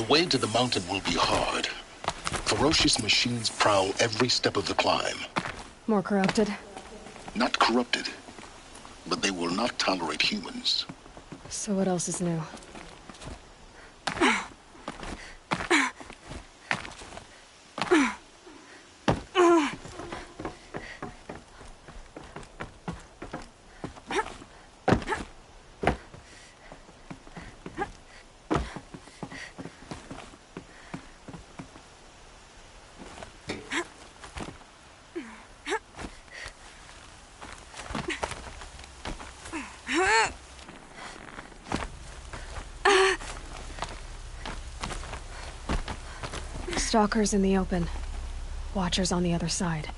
way to the mountain will be hard. Ferocious machines prowl every step of the climb. More corrupted? Not corrupted, but they will not tolerate humans. So what else is new? Stalkers in the open. Watchers on the other side.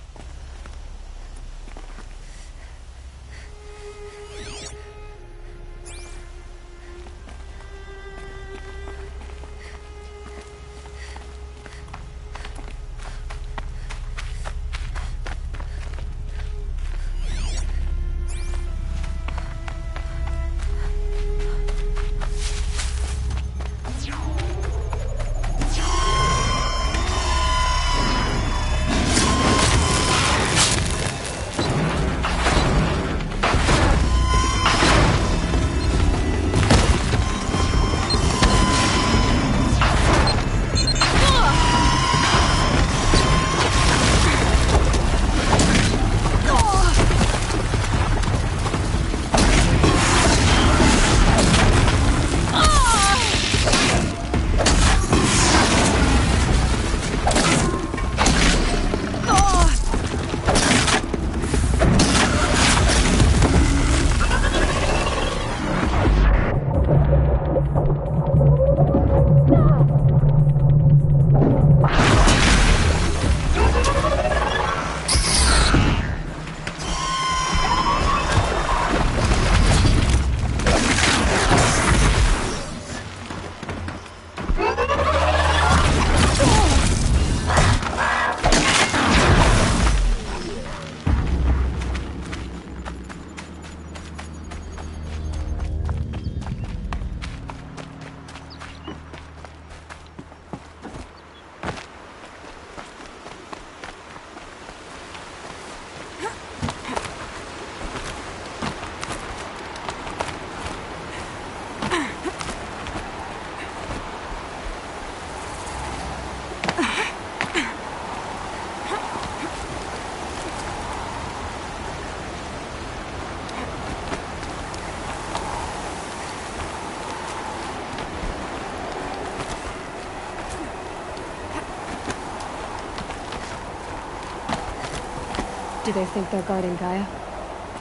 Do they think they're guarding Gaia?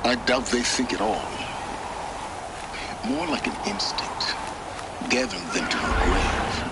I doubt they think at all. More like an instinct, gathering them to her grave.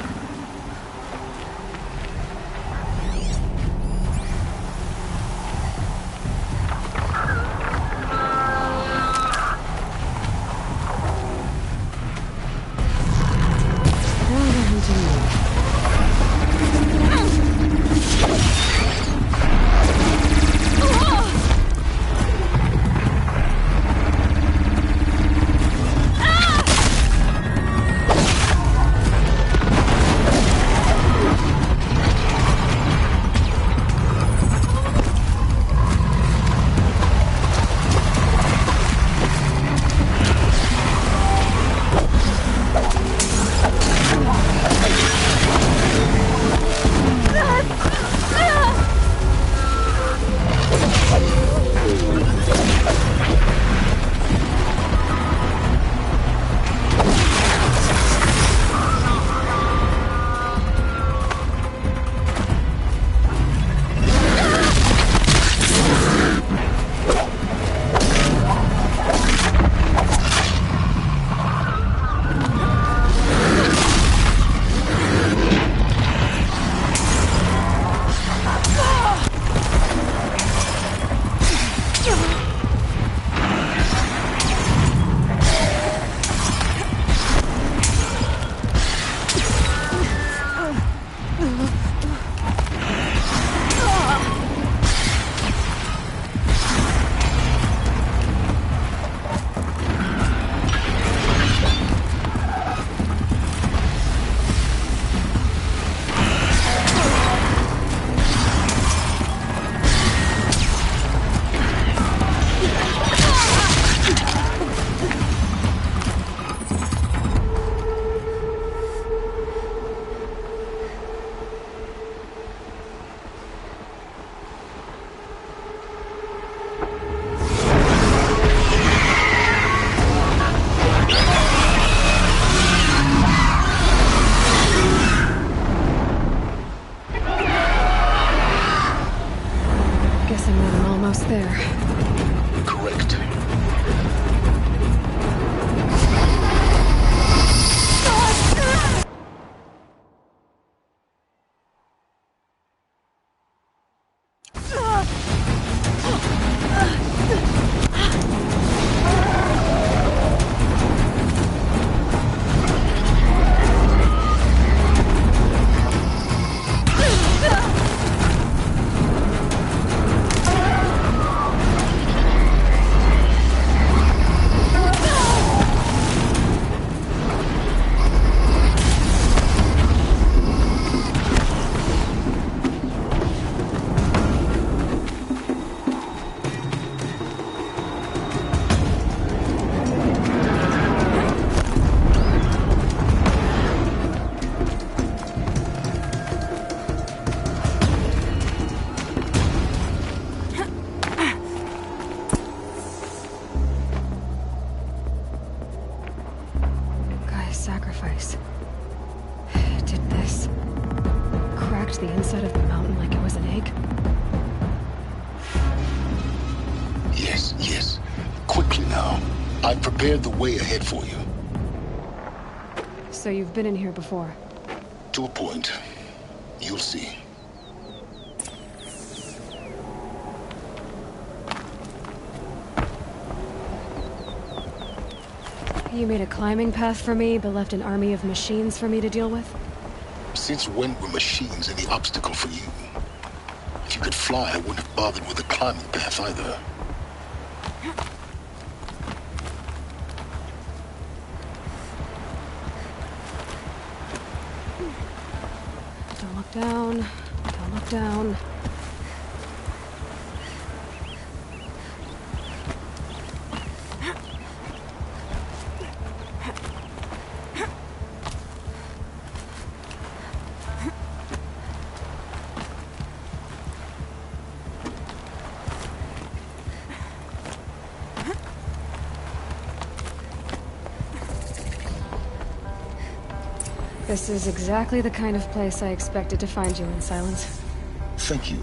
sacrifice. It did this. Cracked the inside of the mountain like it was an egg. Yes, yes. Quickly now. I've prepared the way ahead for you. So you've been in here before? To a point. You'll see. You made a climbing path for me, but left an army of machines for me to deal with? Since when were machines any obstacle for you? If you could fly, I wouldn't have bothered with the climbing path either. Don't look down. Don't look down. This is exactly the kind of place I expected to find you in, Silence. Thank you.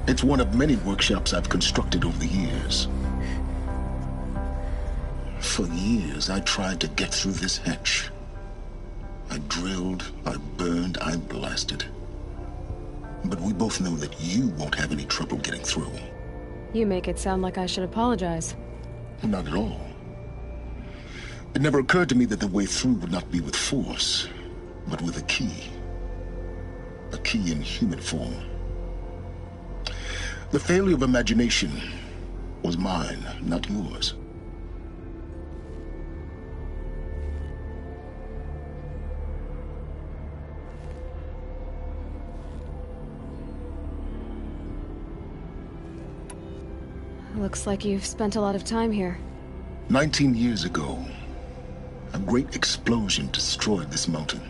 It's one of many workshops I've constructed over the years. For years, I tried to get through this hatch. I drilled, I burned, I blasted. But we both know that you won't have any trouble getting through. You make it sound like I should apologize. Not at all. It never occurred to me that the way through would not be with force, but with a key. A key in human form. The failure of imagination was mine, not yours. Looks like you've spent a lot of time here. 19 years ago, a great explosion destroyed this mountain.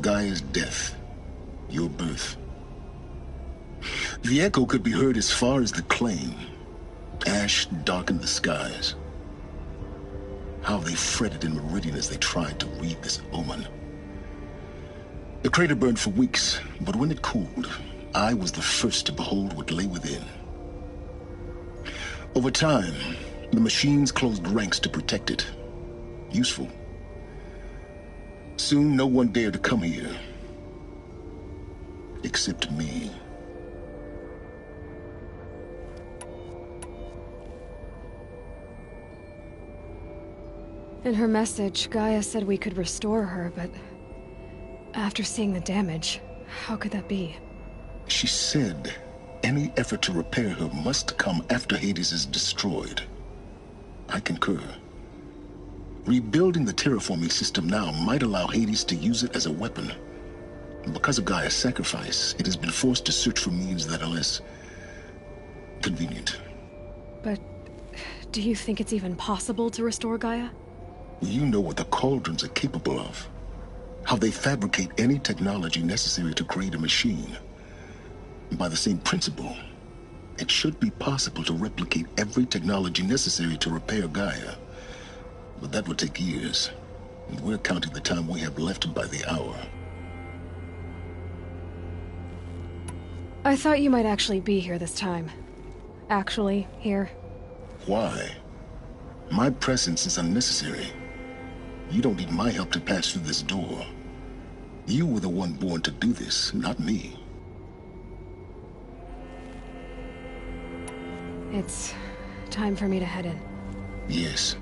Gaia's death, your birth. The echo could be heard as far as the claim. Ash darkened the skies. How they fretted in Meridian as they tried to read this omen. The crater burned for weeks, but when it cooled, I was the first to behold what lay within. Over time, the machines closed ranks to protect it. Useful. Soon, no one dared to come here. Except me. In her message, Gaia said we could restore her, but after seeing the damage, how could that be? She said any effort to repair her must come after Hades is destroyed. I concur. Rebuilding the terraforming system now might allow Hades to use it as a weapon. Because of Gaia's sacrifice, it has been forced to search for means that are less convenient. But do you think it's even possible to restore Gaia? You know what the Cauldrons are capable of. How they fabricate any technology necessary to create a machine. By the same principle, it should be possible to replicate every technology necessary to repair Gaia. But that would take years, and we're counting the time we have left by the hour. I thought you might actually be here this time. Actually, here. Why? My presence is unnecessary. You don't need my help to pass through this door. You were the one born to do this, not me. It's time for me to head in. Yes.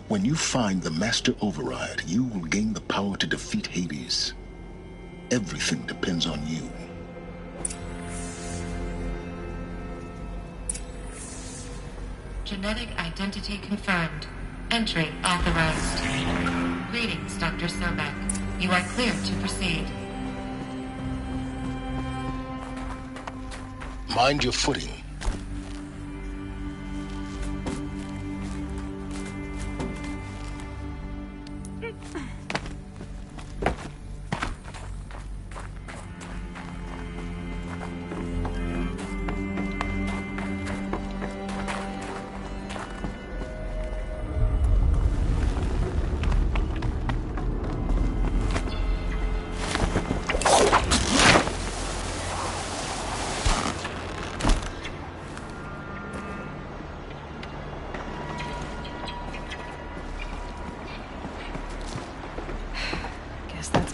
When you find the Master Override, you will gain the power to defeat Hades. Everything depends on you. Genetic identity confirmed. Entry authorized. Greetings, Dr. Sobek. You are cleared to proceed. Mind your footing.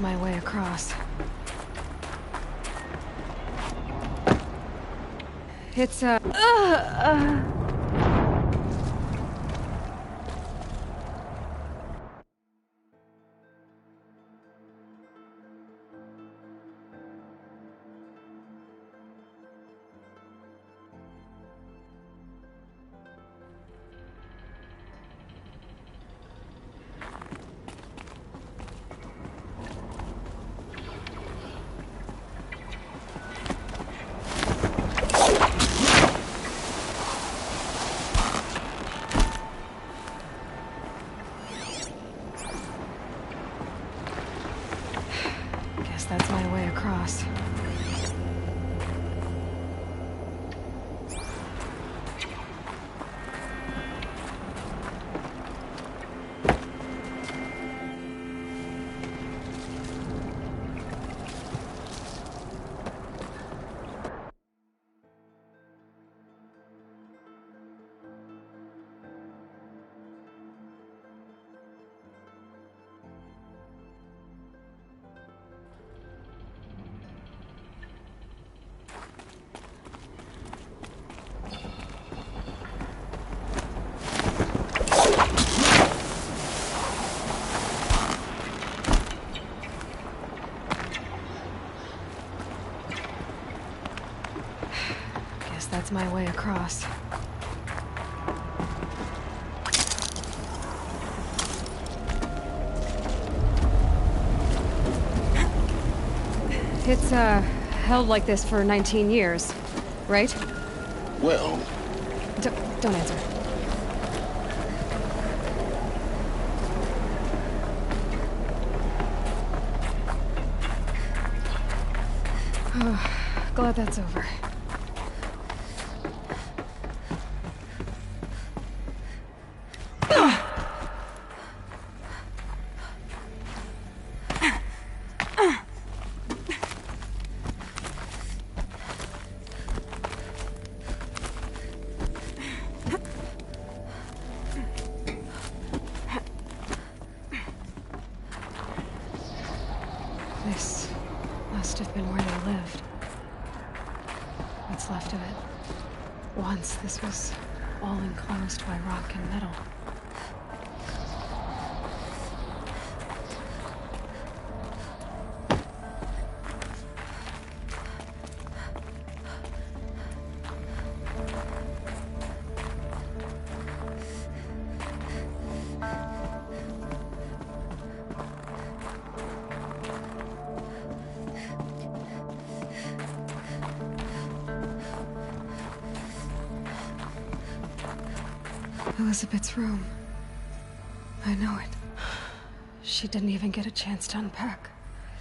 my way across. It's a... That's my way across. That's my way across. It's, held like this for 19 years, right? Well... Don't answer. Oh, glad that's over. This must have been where they lived. What's left of it. Once this was all enclosed by rock and metal. Elizabeth's room. I know it. She didn't even get a chance to unpack.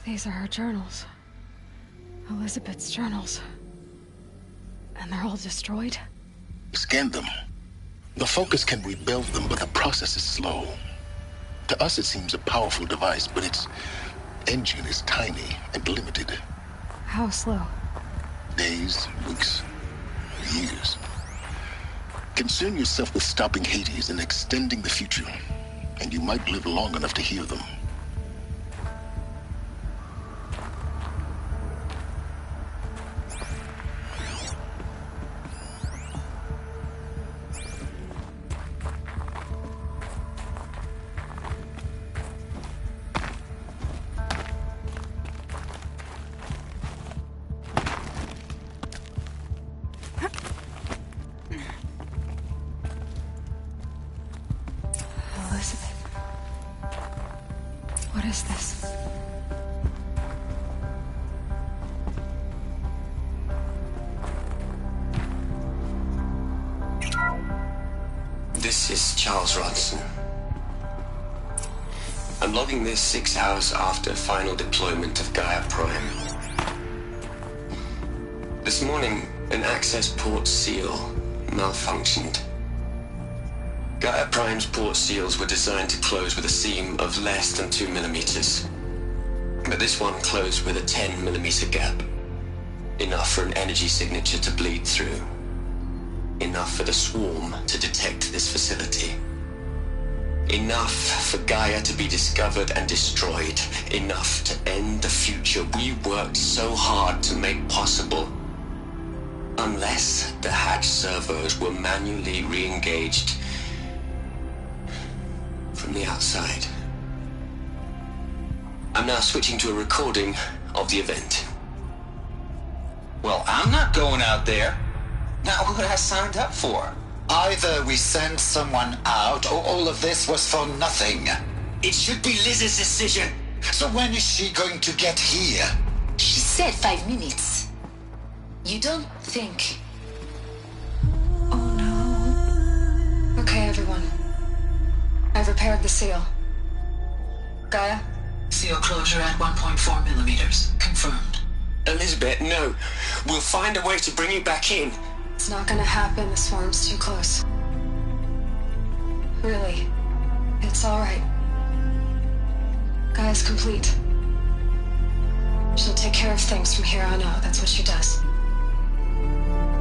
These are her journals. Elizabeth's journals. And they're all destroyed? Scan them. The Focus can rebuild them, but the process is slow. To us, it seems a powerful device, but its engine is tiny and limited. How slow? Days, weeks, years. Concern yourself with stopping Hades and extending the future, and you might live long enough to hear them. What is this? This is Charles Ronson. I'm logging this 6 hours after final deployment of Gaia Prime. This morning, an access port seal malfunctioned. Gaia Prime's port seals were designed to close with a seam of less than 2 millimeters. But this one closed with a 10 millimeter gap. Enough for an energy signature to bleed through. Enough for the swarm to detect this facility. Enough for Gaia to be discovered and destroyed. Enough to end the future we worked so hard to make possible. Unless the hatch servos were manually re-engaged from the outside. I'm now switching to a recording of the event. Well, I'm not going out there. Not what I signed up for. Either we send someone out, or all of this was for nothing. It should be Liz's decision. So when is she going to get here? She said 5 minutes. You don't think... Oh no. Okay, everyone. I've repaired the seal. Gaia? Seal closure at 1.4 millimeters. Confirmed. Elizabeth, no. We'll find a way to bring you back in. It's not gonna happen. The swarm's too close. Really. It's alright. Gaia's complete. She'll take care of things from here on out. That's what she does.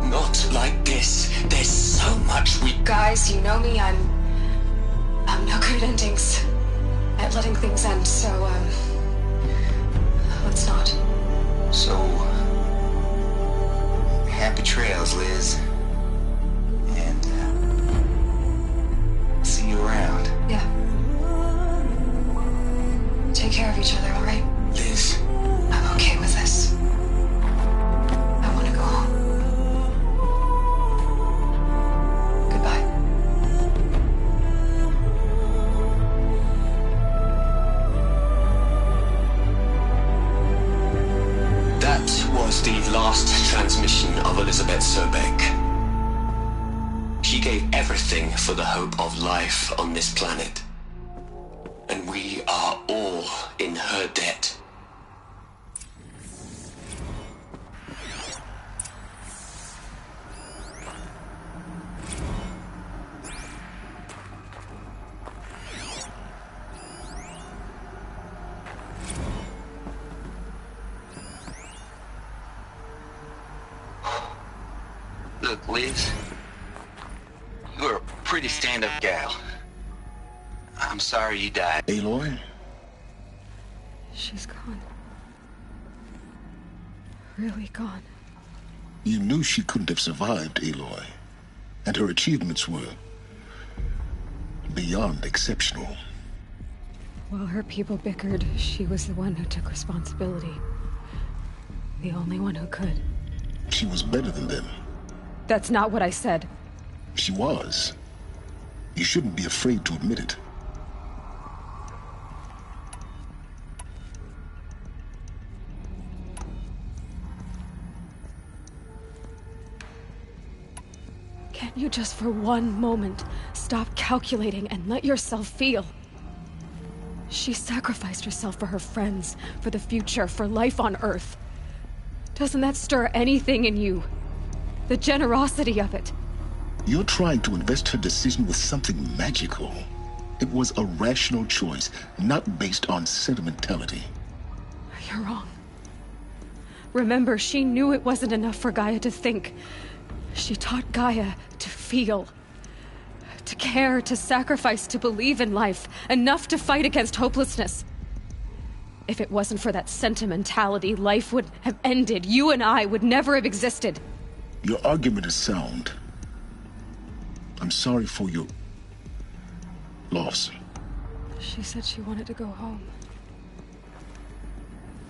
Not like this. There's so much we... Guys, you know me. I'm no good at endings. At letting things end, so, let's not. So, happy trails, Liz. And, see you around. Yeah. Take care of each other, alright? Liz. I'm okay with this. I want to go home. Goodbye. That was the last transmission of Elizabeth Sobek. She gave everything for the hope of life on this planet. And we are all in her debt. Look, Liz. You're a pretty stand-up gal. I'm sorry you died. Aloy? She's gone. Really gone. You knew she couldn't have survived, Aloy. And her achievements were beyond exceptional. While her people bickered, she was the one who took responsibility. The only one who could. She was better than them. That's not what I said. She was. You shouldn't be afraid to admit it. Can't you just for one moment stop calculating and let yourself feel? She sacrificed herself for her friends, for the future, for life on Earth. Doesn't that stir anything in you? The generosity of it. You're trying to invest her decision with something magical. It was a rational choice, not based on sentimentality. You're wrong. Remember, she knew it wasn't enough for Gaia to think. She taught Gaia to feel. To care, to sacrifice, to believe in life. Enough to fight against hopelessness. If it wasn't for that sentimentality, life would have ended. You and I would never have existed. Your argument is sound. I'm sorry for your loss. She said she wanted to go home.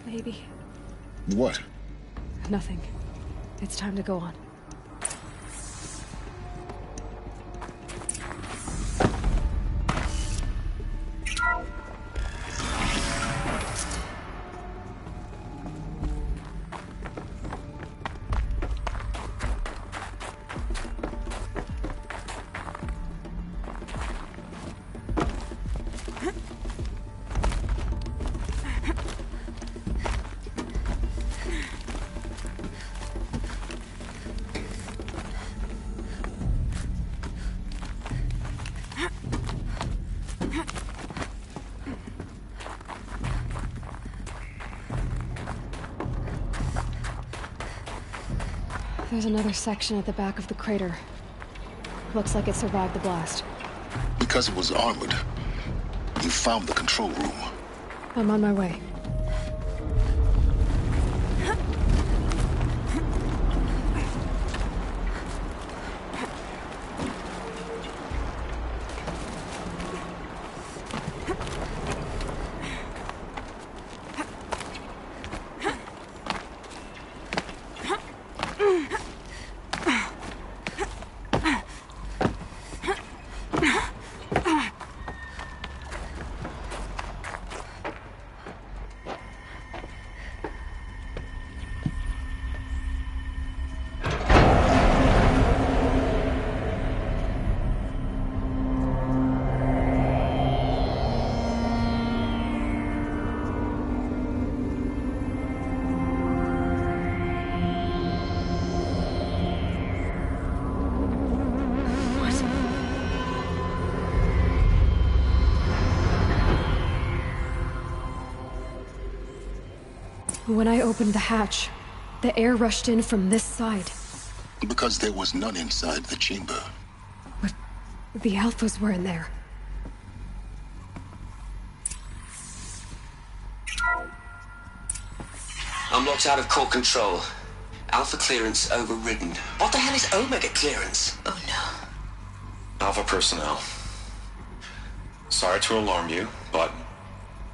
Maybe. What? Nothing. It's time to go on. There's another section at the back of the crater. Looks like it survived the blast. Because it was armored. You found the control room. I'm on my way. When I opened the hatch, the air rushed in from this side. Because there was none inside the chamber. But the Alphas were in there. I'm locked out of core control. Alpha clearance overridden. What the hell is Omega clearance? Oh no. Alpha personnel. Sorry to alarm you, but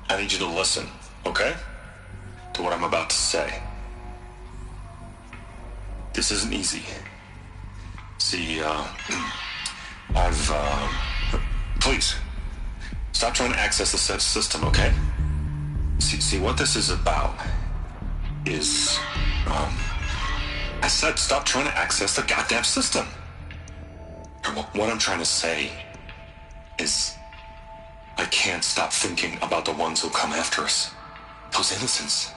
I need you to listen, okay? To what I'm about to say. This isn't easy. See, please, stop trying to access the system, okay? See, what this is about is, I said stop trying to access the goddamn system. What I'm trying to say is, I can't stop thinking about the ones who come after us. Those innocents.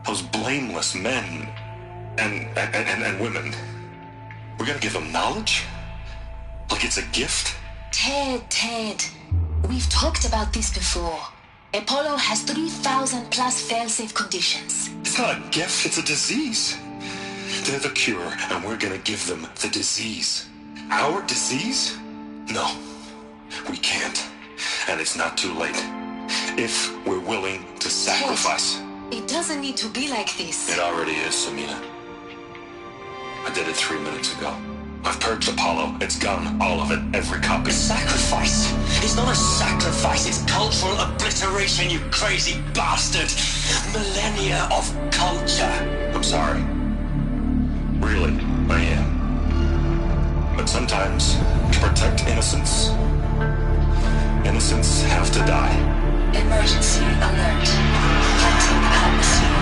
Those blameless men and women. We're gonna give them knowledge? Like it's a gift? Ted. We've talked about this before. Apollo has 3,000 plus fail-safe conditions. It's not a gift, it's a disease. They're the cure, and we're gonna give them the disease. Our disease? No, we can't. And it's not too late. If we're willing to sacrifice. Ted, it doesn't need to be like this. It already is, Samina. I did it 3 minutes ago. I've purged Apollo. It's gone. All of it. Every copy. Sacrifice? It's not a sacrifice. It's cultural obliteration, you crazy bastard. Millennia of culture. I'm sorry. Really, I am. But sometimes, to protect innocence, innocents have to die. Emergency alert. Hunting atmosphere.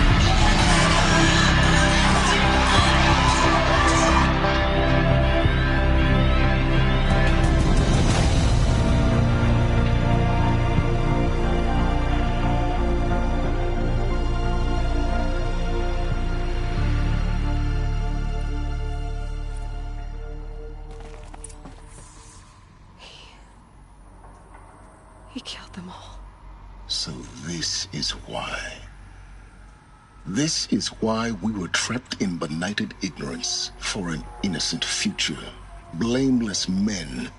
He killed them all. So this is why. This is why we were trapped in benighted ignorance for an innocent future. Blameless men.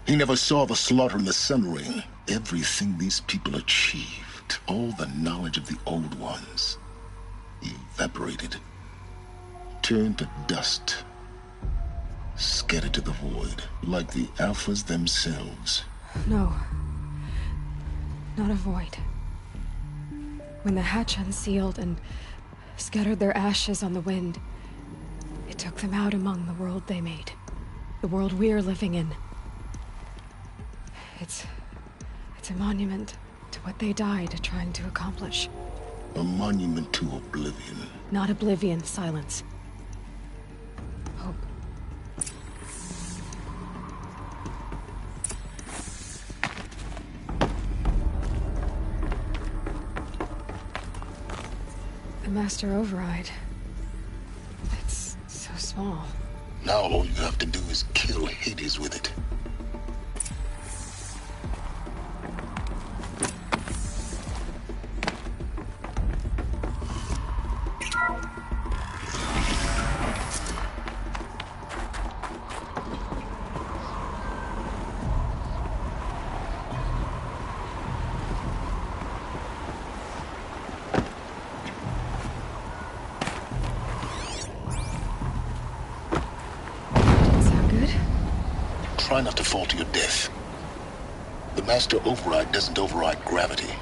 He never saw the slaughter in the Sun Ring. Everything these people achieved, all the knowledge of the old ones, evaporated, turned to dust, scattered to the void, like the Alphas themselves. No. Not a void. When the hatch unsealed and scattered their ashes on the wind, it took them out among the world they made. The world we're living in. It's a monument to what they died trying to accomplish. A monument to oblivion. Not oblivion, silence. Hope. The Master Override. It's so small. Now all you have to do is kill Hades with it. try not to fall to your death. The master override doesn't override gravity.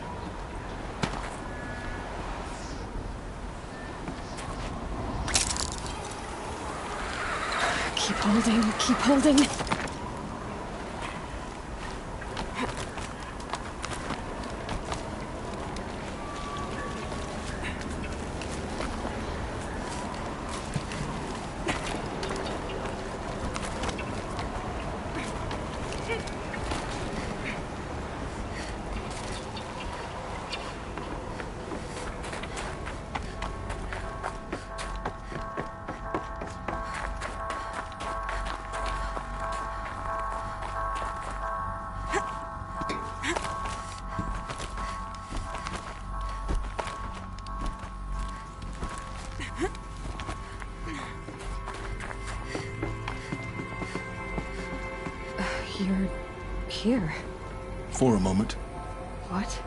Keep holding, keep holding. You're here. For a moment. What?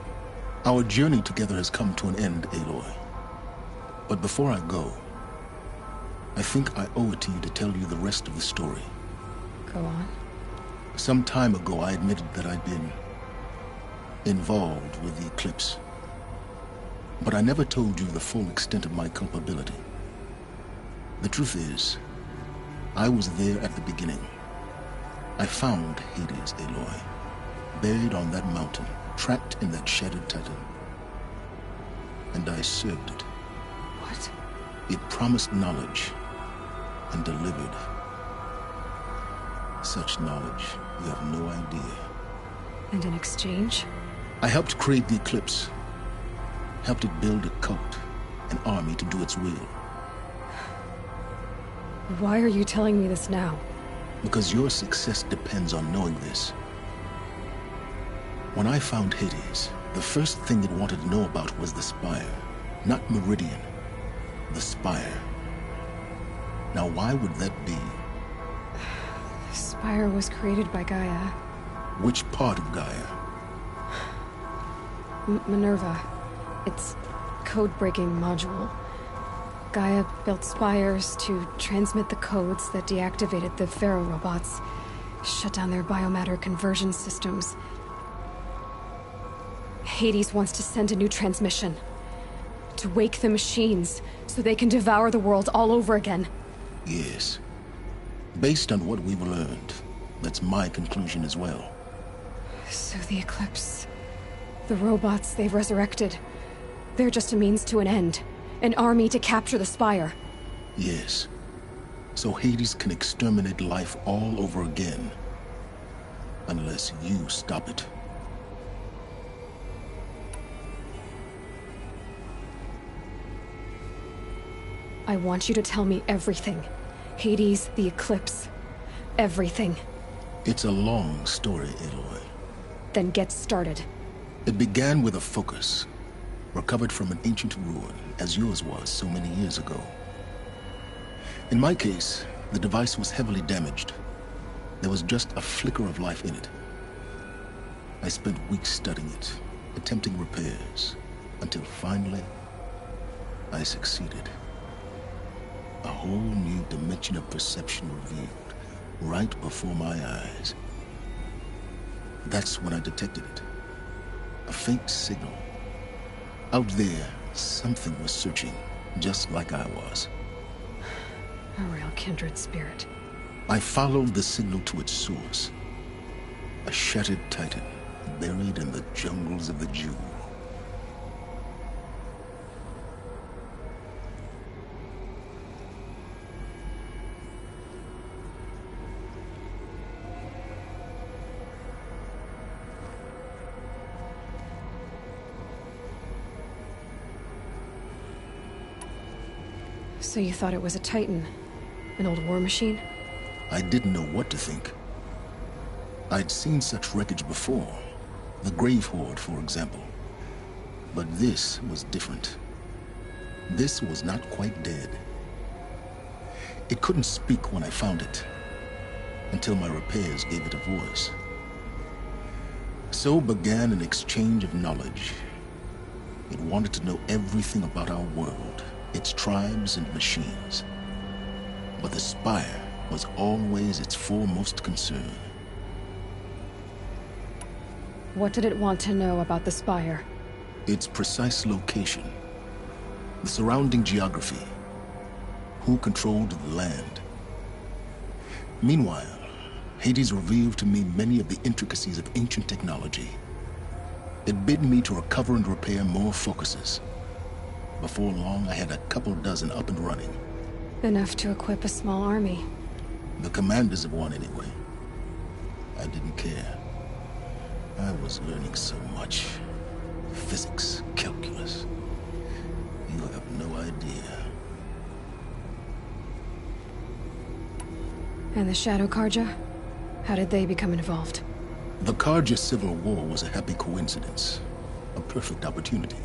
Our journey together has come to an end, Aloy. But before I go, I think I owe it to you to tell you the rest of the story. Go on. Some time ago, I admitted that I'd been involved with the eclipse. But I never told you the full extent of my culpability. The truth is, I was there at the beginning. I found Hades, Aloy, buried on that mountain, trapped in that shattered titan. And I served it. What? It promised knowledge and delivered. Such knowledge, you have no idea. And in exchange? I helped create the eclipse. Helped it build a cult, an army to do its will. Why are you telling me this now? Because your success depends on knowing this. When I found Hades, the first thing it wanted to know about was the Spire. Not Meridian. The Spire. Now why would that be? The Spire was created by Gaia. Which part of Gaia? Minerva. Its code-breaking module. Gaia built spires to transmit the codes that deactivated the Pharaoh robots, shut down their biomatter conversion systems. Hades wants to send a new transmission. To wake the machines, so they can devour the world all over again. Yes. Based on what we've learned, that's my conclusion as well. So the Eclipse... the robots they've resurrected... they're just a means to an end. An army to capture the Spire. Yes. So Hades can exterminate life all over again. Unless you stop it. I want you to tell me everything. Hades, the Eclipse. Everything. It's a long story, Aloy. Then get started. It began with a focus. Recovered from an ancient ruin, as yours was so many years ago. In my case, the device was heavily damaged. There was just a flicker of life in it. I spent weeks studying it, attempting repairs, until finally, I succeeded. A whole new dimension of perception revealed, right before my eyes. That's when I detected it. A faint signal. Out there, something was searching, just like I was. A real kindred spirit. I followed the signal to its source. A shattered titan, buried in the jungles of the Jew. So you thought it was a Titan? An old war machine? I didn't know what to think. I'd seen such wreckage before. The Grave Horde, for example. But this was different. This was not quite dead. It couldn't speak when I found it, until my repairs gave it a voice. So began an exchange of knowledge. It wanted to know everything about our world, its tribes and machines. But the Spire was always its foremost concern. What did it want to know about the Spire? Its precise location, the surrounding geography, who controlled the land. Meanwhile, Hades revealed to me many of the intricacies of ancient technology. It bid me to recover and repair more focuses. Before long, I had a couple dozen up and running. Enough to equip a small army. The commanders of one, anyway. I didn't care. I was learning so much. Physics, calculus. You have no idea. And the Shadow Karja? How did they become involved? The Karja civil war was a happy coincidence. A perfect opportunity.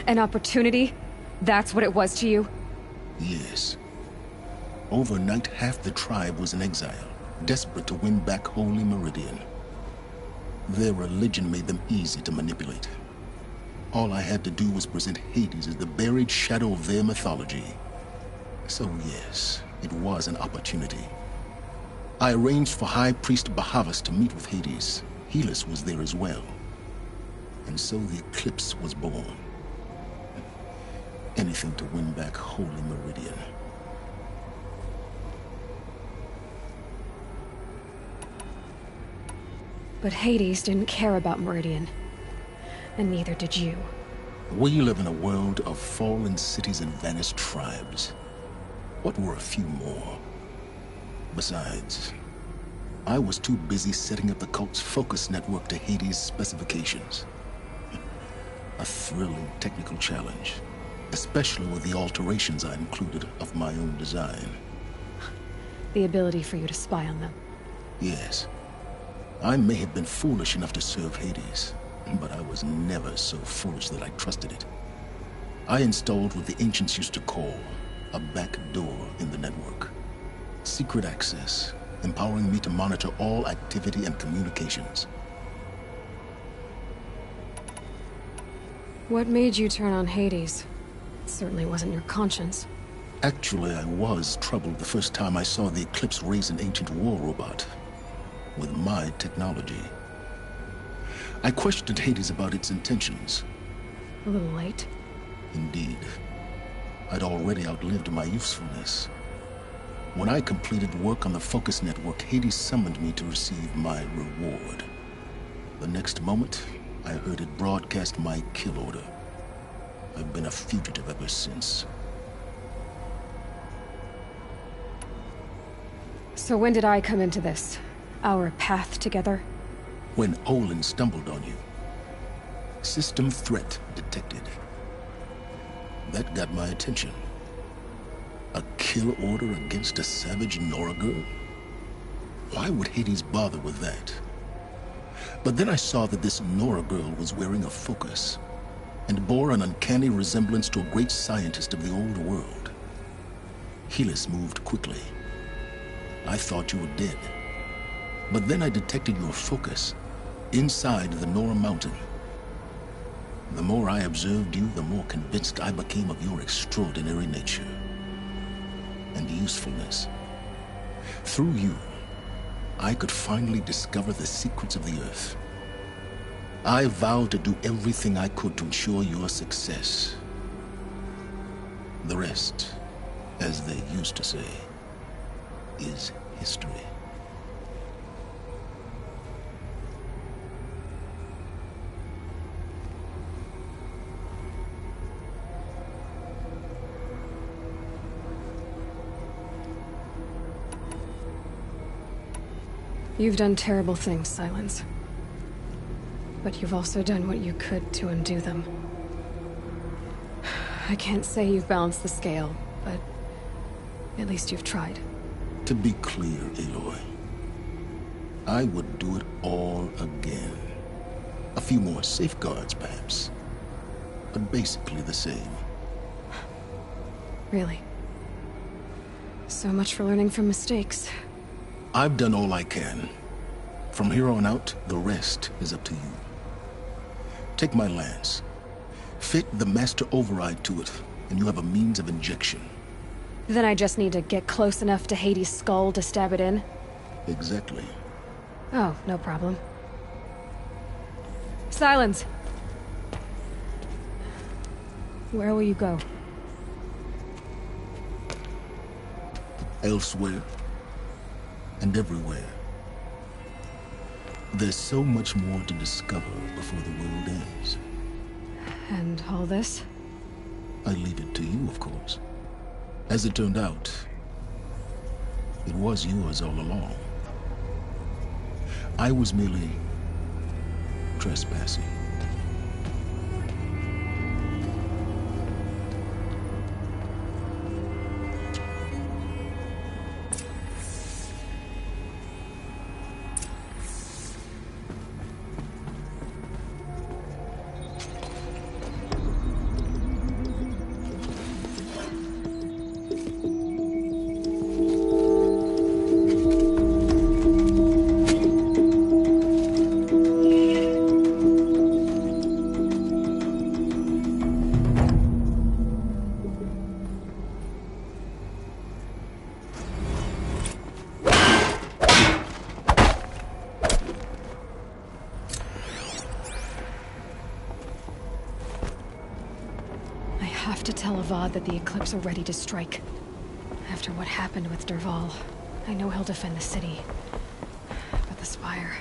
An opportunity? That's what it was to you? Yes. Overnight, half the tribe was in exile, desperate to win back Holy Meridian. Their religion made them easy to manipulate. All I had to do was present Hades as the buried shadow of their mythology. So yes, it was an opportunity. I arranged for High Priest Bahavas to meet with Hades. Helis was there as well. And so the eclipse was born. Anything to win back Holy Meridian. But Hades didn't care about Meridian. And neither did you. We live in a world of fallen cities and vanished tribes. What were a few more? Besides, I was too busy setting up the cult's focus network to Hades' specifications. A thrilling technical challenge, especially with the alterations I included of my own design. The ability for you to spy on them. Yes. I may have been foolish enough to serve Hades, but I was never so foolish that I trusted it. I installed what the ancients used to call a back door in the network. Secret access, empowering me to monitor all activity and communications. What made you turn on Hades? It certainly wasn't your conscience. Actually, I was troubled the first time I saw the Eclipse raise an ancient war robot. With my technology. I questioned Hades about its intentions. A little late. Indeed. I'd already outlived my usefulness. When I completed work on the Focus Network, Hades summoned me to receive my reward. The next moment, I heard it broadcast my kill order. I've been a fugitive ever since. So when did I come into this? Our path together? When Olin stumbled on you. System threat detected. That got my attention. A kill order against a savage Nora girl? Why would Hades bother with that? But then I saw that this Nora girl was wearing a focus, and bore an uncanny resemblance to a great scientist of the old world. Helis moved quickly. I thought you were dead. But then I detected your focus inside the Nora mountain. The more I observed you, the more convinced I became of your extraordinary nature and usefulness. Through you, I could finally discover the secrets of the Earth. I vowed to do everything I could to ensure your success. The rest, as they used to say, is history. You've done terrible things, Silence. But you've also done what you could to undo them. I can't say you've balanced the scale, but at least you've tried. To be clear, Aloy, I would do it all again. A few more safeguards, perhaps, but basically the same. Really? So much for learning from mistakes. I've done all I can. From here on out, the rest is up to you. Take my lance. Fit the master override to it, and you have a means of injection. Then I just need to get close enough to Hades' skull to stab it in? Exactly. Oh, no problem. Silence. Where will you go? Elsewhere. And everywhere. There's so much more to discover before the world ends. And all this? I leave it to you, of course. As it turned out, it was yours all along. I was merely trespassing. I have to tell Avad that the Eclipse are ready to strike. After what happened with Derval, I know he'll defend the city. But the Spire...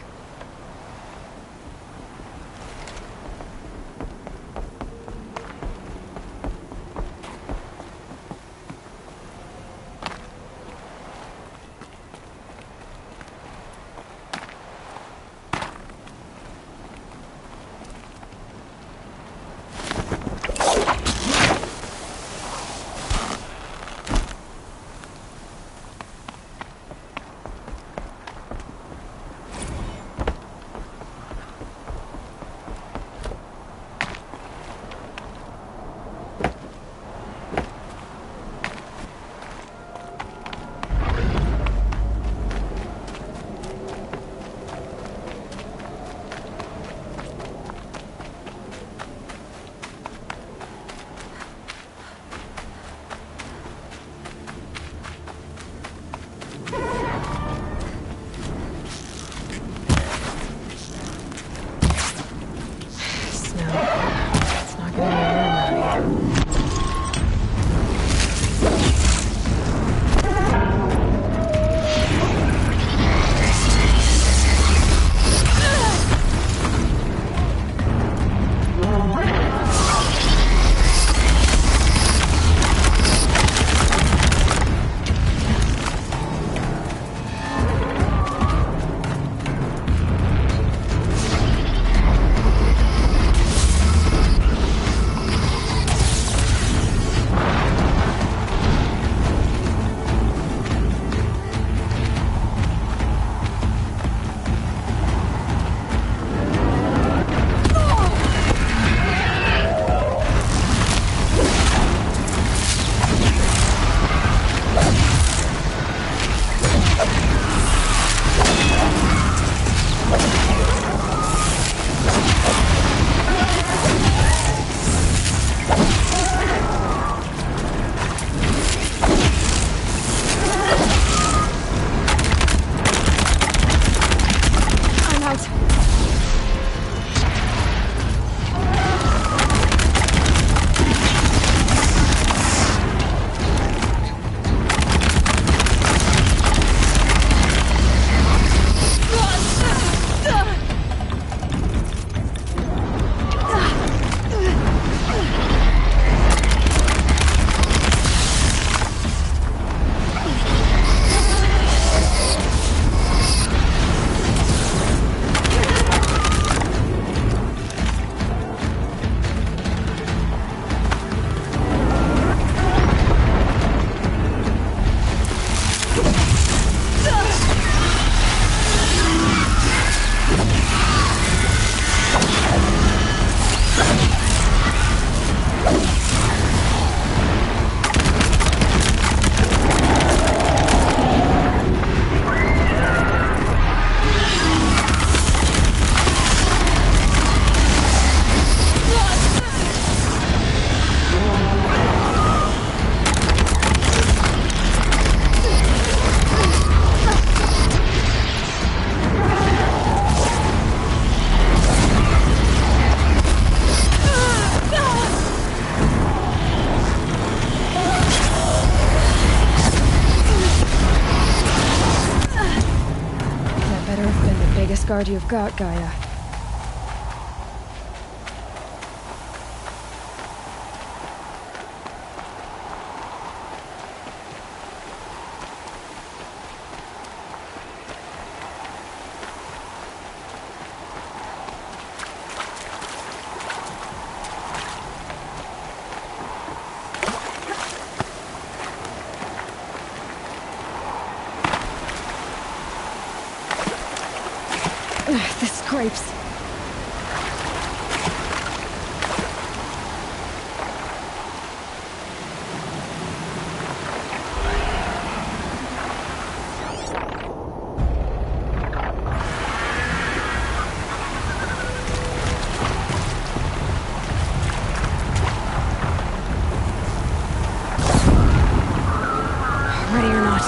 biggest guard you've got, Gaia. This scrapes. Ready or not.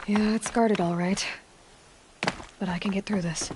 Yeah, it's guarded all right. But I can get through this.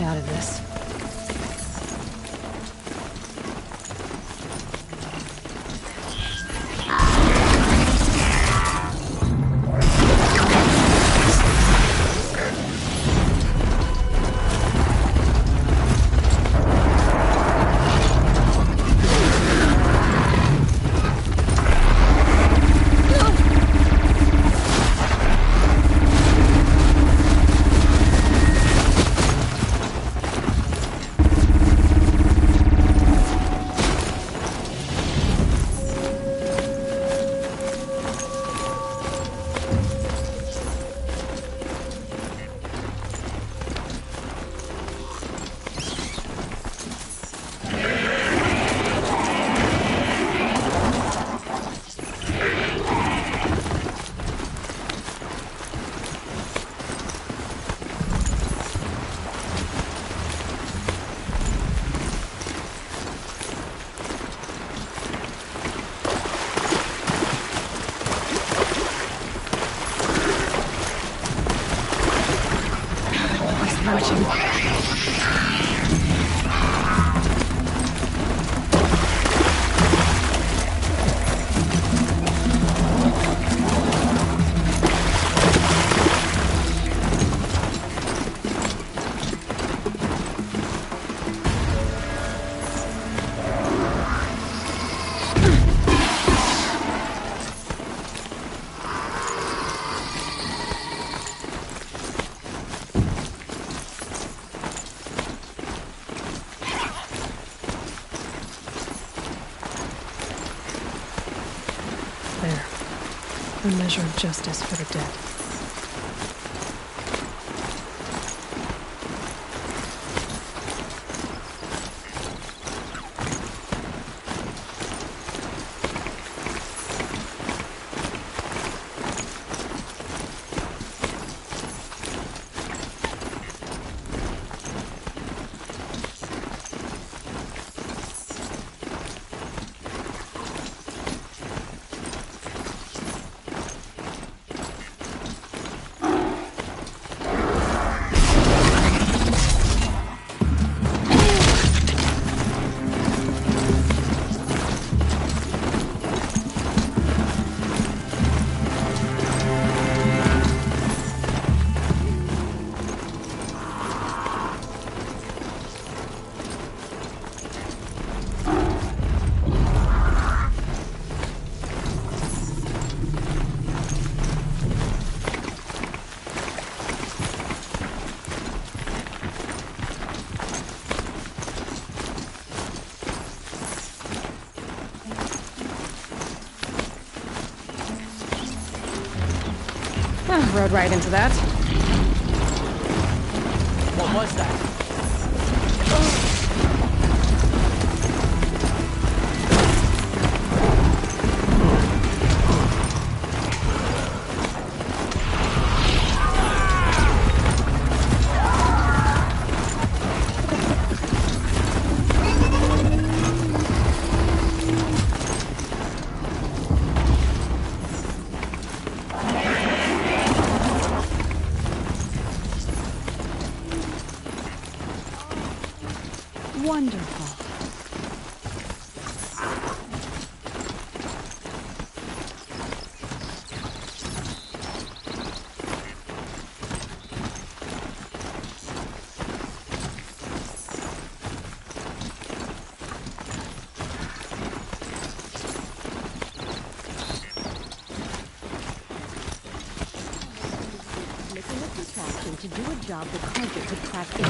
get out of this. A measure of justice for the dead. Rode right into that. What was that? Wonderful. Making a contraption to do a job the carpet could crack in.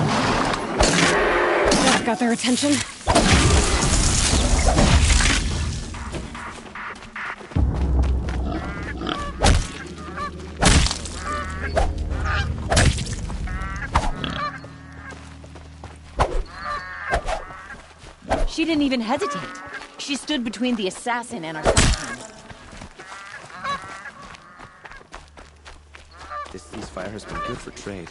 That got their attention. She didn't even hesitate. She stood between the assassin and our son. This ceasefire has been good for trade.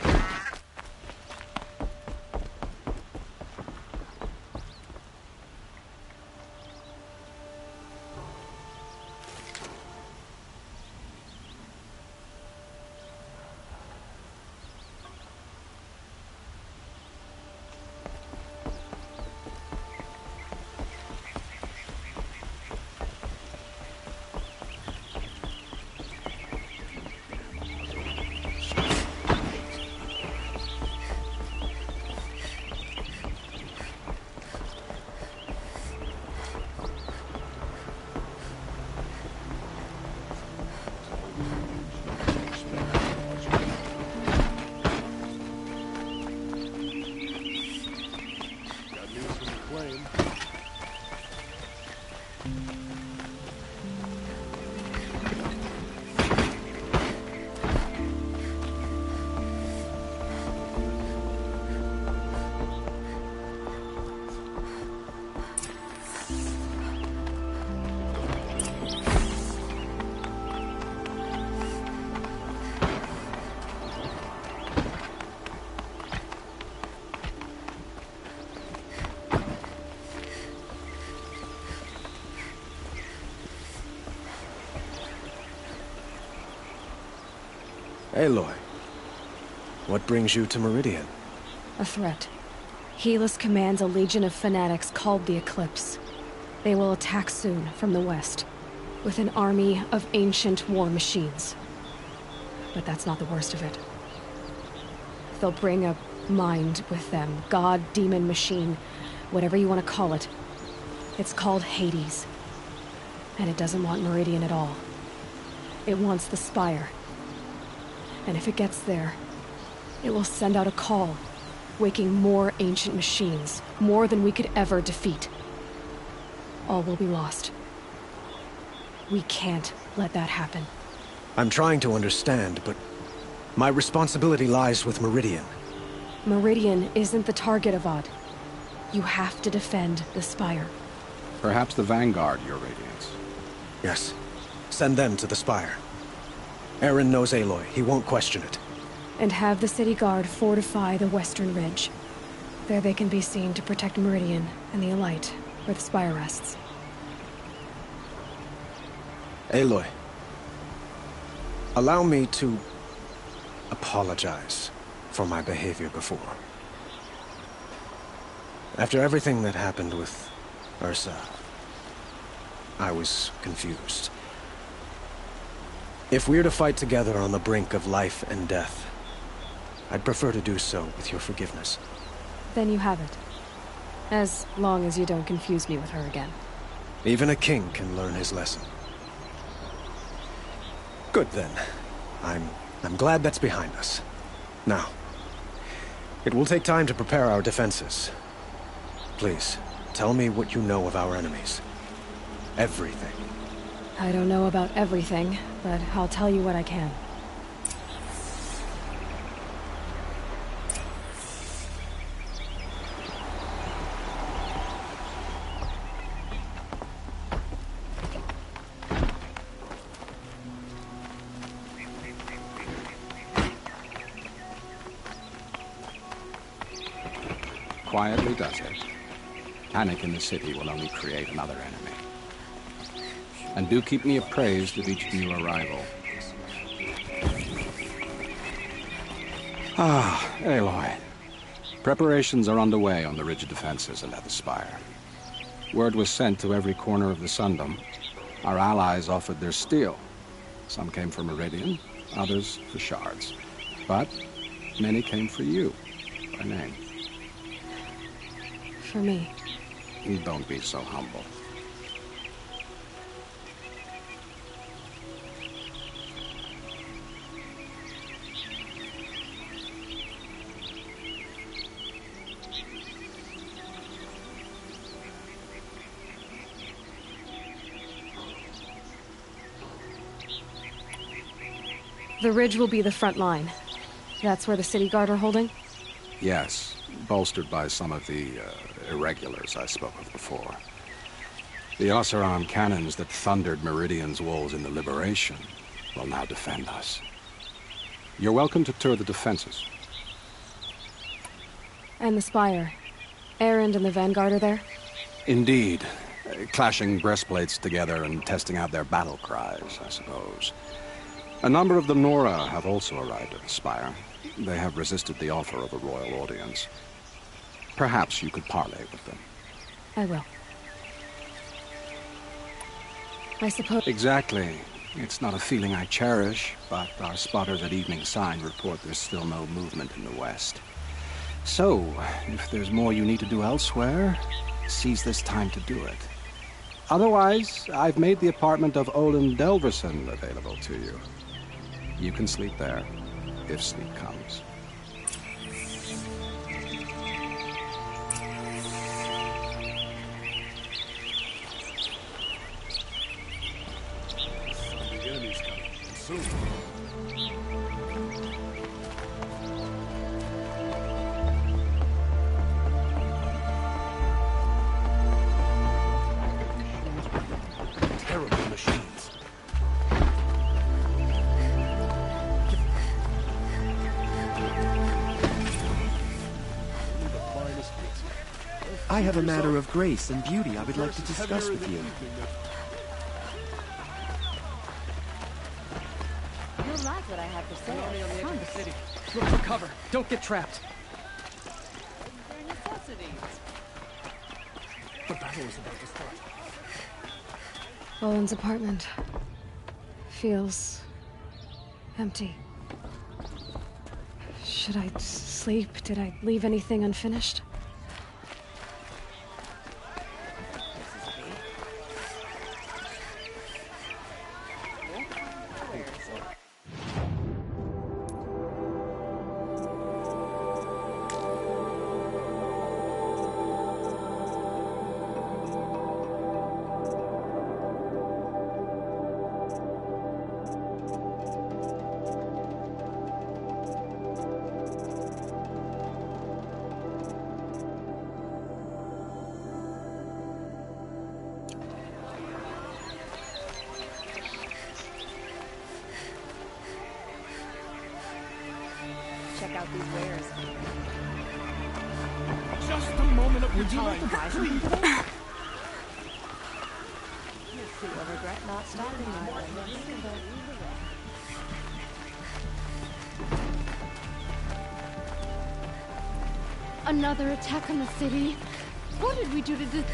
Aloy, what brings you to Meridian? A threat. Helis commands a legion of fanatics called the Eclipse. They will attack soon from the west, with an army of ancient war machines. But that's not the worst of it. They'll bring a mind with them, god, demon, machine, whatever you want to call it. It's called Hades. And it doesn't want Meridian at all. It wants the Spire. And if it gets there, it will send out a call, waking more ancient machines, more than we could ever defeat. All will be lost. We can't let that happen. I'm trying to understand, but my responsibility lies with Meridian. Meridian isn't the target, Avad. You have to defend the Spire. Perhaps the Vanguard, Your Radiance. Yes. Send them to the Spire. Eren knows Aloy. He won't question it. And have the city guard fortify the western ridge. There they can be seen to protect Meridian and the Elite, where the Spire rests. Aloy, allow me to apologize for my behavior before. After everything that happened with Ursa, I was confused. If we're to fight together on the brink of life and death, I'd prefer to do so with your forgiveness. Then you have it. As long as you don't confuse me with her again. Even a king can learn his lesson. Good then. I'm glad that's behind us. Now, it will take time to prepare our defenses. Please, tell me what you know of our enemies. Everything. I don't know about everything, but I'll tell you what I can. Quietly does it. Panic in the city will only create another enemy. And do keep me appraised of each new arrival. Ah, Aloy. Preparations are underway on the ridge defenses and at the Spire. Word was sent to every corner of the Sundom. Our allies offered their steel. Some came for Meridian, others for shards. But many came for you, by name. For me. Don't be so humble. The ridge will be the front line. That's where the city guard are holding? Yes, bolstered by some of the irregulars I spoke of before. The Oseram cannons that thundered Meridian's walls in the Liberation will now defend us. You're welcome to tour the defenses. And the Spire. Erend and the Vanguard are there? Indeed. Clashing breastplates together and testing out their battle cries, I suppose. A number of the Nora have also arrived at the Spire. They have resisted the offer of a royal audience. Perhaps you could parley with them. I will. I suppose... Exactly. It's not a feeling I cherish, but our spotters at Evening Sign report there's still no movement in the west. So, if there's more you need to do elsewhere, seize this time to do it. Otherwise, I've made the apartment of Olin Delverson available to you. You can sleep there, if sleep comes. The enemy's coming, and soon. Terrible machines. I have a matter of grace and beauty I would like to discuss with you. You'll like what I have for sale. Enemy on the edge of the Promise. city. Look for cover. Don't get trapped. There are necessities. The battle is about to start. Owen's apartment feels empty. Should I sleep? Did I leave anything unfinished? Check out these wares. Just a moment of your Would you like time. to buy something today? You'll regret not stopping by. Another attack on the city? What did we do to this?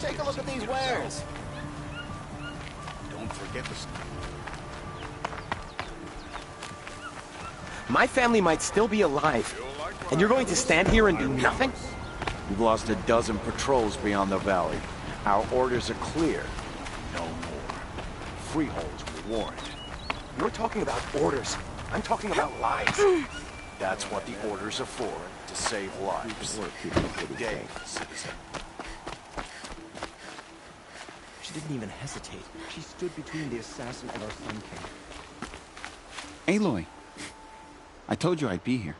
Take a look at these wares. Don't forget the... My family might still be alive, and you're going to stand here and do nothing? We've lost a dozen patrols beyond the valley. Our orders are clear. No more. Freeholds were warned. You're talking about orders. I'm talking about lives. That's what the orders are for, to save lives. Good day, citizen. She didn't even hesitate. She stood between the assassin and our Sun King. Aloy, I told you I'd be here.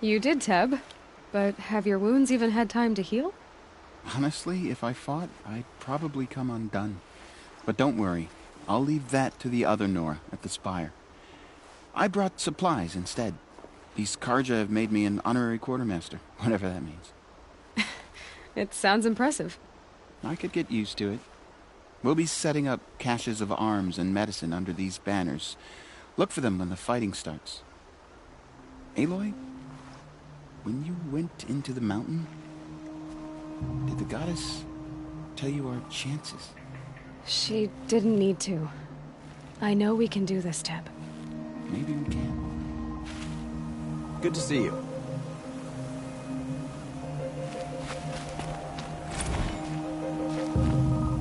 You did, Teb. But have your wounds even had time to heal? Honestly, if I fought, I'd probably come undone. But don't worry. I'll leave that to the other Nora at the Spire. I brought supplies instead. These Karja have made me an honorary quartermaster, whatever that means. It sounds impressive. I could get used to it. We'll be setting up caches of arms and medicine under these banners. Look for them when the fighting starts. Aloy, when you went into the mountain, did the goddess tell you our chances? She didn't need to. I know we can do this, Teb. Maybe we can. Good to see you.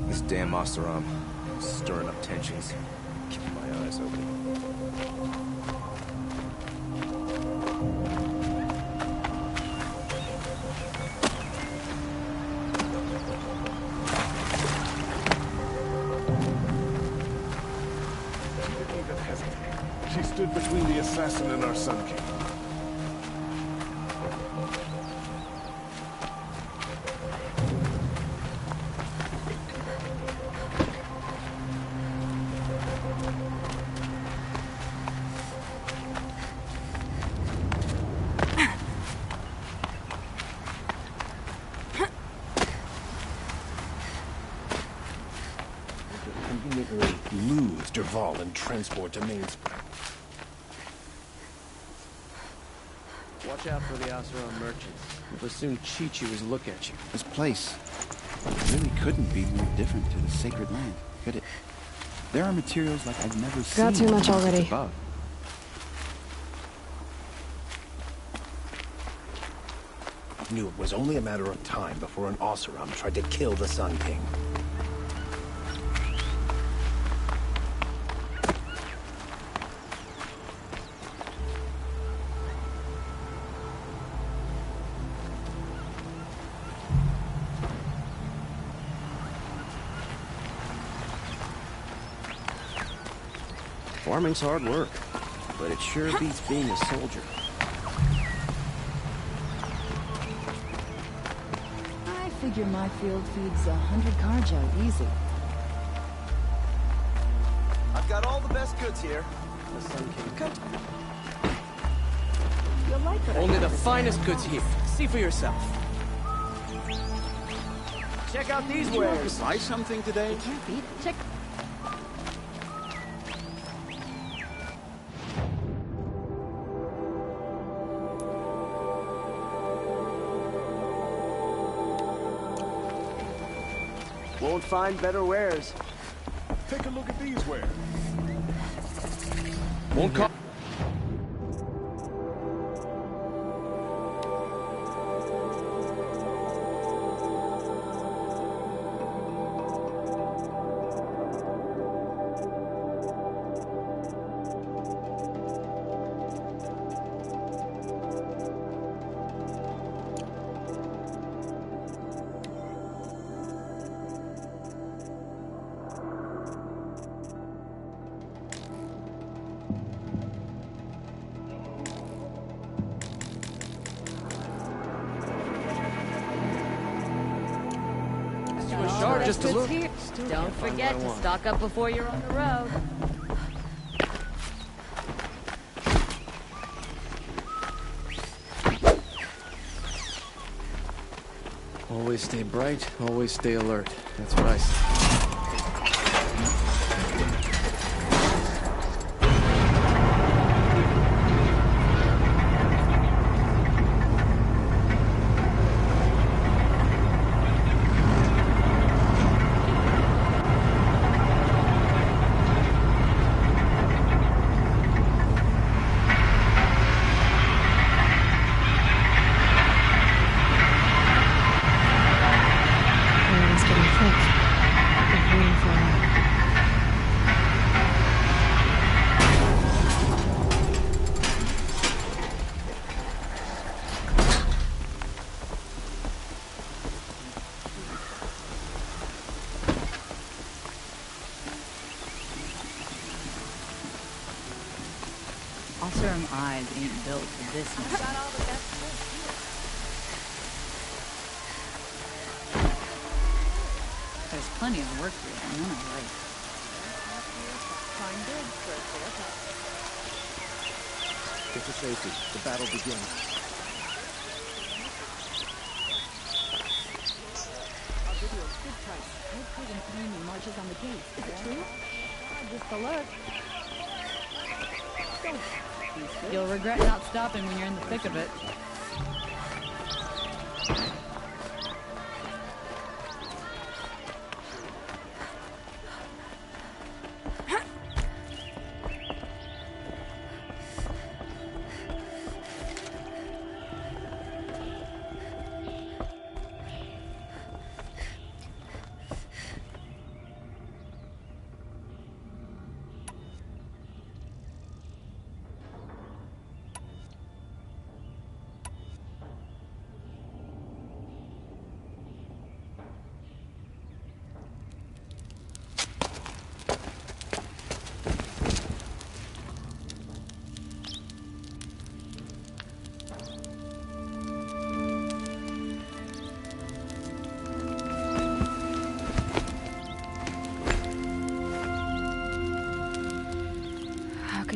This damn Osterom, stirring up tensions. Keep my eyes open. hesitate. She stood between the assassin and our Sun King. Conveniently lose Derval and transport to Mainspring. Watch out for the Oseram merchants. They'll soon cheat you as look at you. This place really couldn't be more different to the sacred land, could it? There are materials like I've never seen. Got too much already. Above. Knew it was only a matter of time before an Oseram tried to kill the Sun King. Farming's hard work, but it sure beats being a soldier. I figure my field feeds 100 carjo easy. I've got all the best goods here. The Sun King. Come. You'll like what Only I the have to finest say. goods here. See for yourself. Check out these Did you want wares. to buy something today? You can't beat it. Check. Won't find better wares. Take a look at these wares. Won't call. Sure, just a look. Don't forget to stock up before you're on the road. Always stay bright, always stay alert. That's what I say. Everyone's getting thick. Been waiting for a while. Oseram eyes ain't built for this much. There's plenty of work here, and none are right. Get to safety. The battle begins. I'll give you a good price. Redcoat and Enemy marches on the gate. Is it true? Just a look. You'll regret not stopping when you're in the thick of it.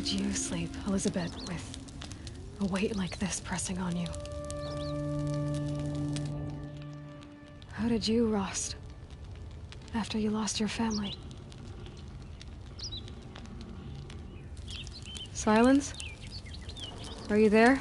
did you sleep, Elizabeth, with a weight like this pressing on you? How did you, Rost, after you lost your family? Silence? Are you there?